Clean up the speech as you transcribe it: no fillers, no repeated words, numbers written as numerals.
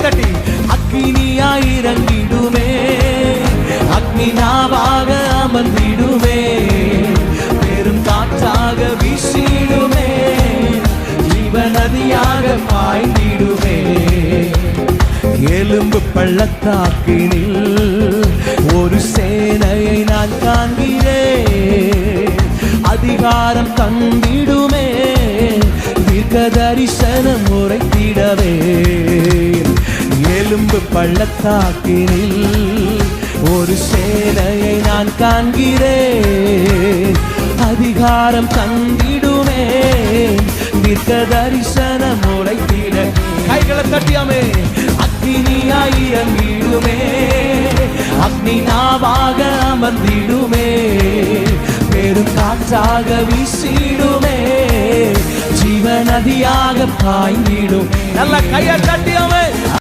தட்டி அக்கினியாய் இறங்கிடுமே, அக்னி நாவாக அமர்ந்திடுமே, பெரும் காற்றாக வீசிடுமே, ஜீவநதியாக பாய்ந்திடுமே. எலும்பு பள்ளத்தாக்கினில் ஒரு சேனையை நான் காண்கிறேன், அதிகாரம் தந்திடுமே, தீர்க்க தரிசனம் உரைத்திடவே. எலும்பு பள்ளத்தாக்கினில் ஒரு சேனையை நான் காண்கிறேன், அதிகாரம் தந்திடுமே, தீர்க்க தரிசனம் உரைத்திட. கைகளை தட்டியாமே. அக்னியாய் இறங்கிடுமே, அக்னி நாவாக அமர்ந்திடுமே, பெரும் காற்றாக வீசிடுமே, ஜீவநதியாக பாய்ந்திடும். நல்ல கையை தட்டியாமே.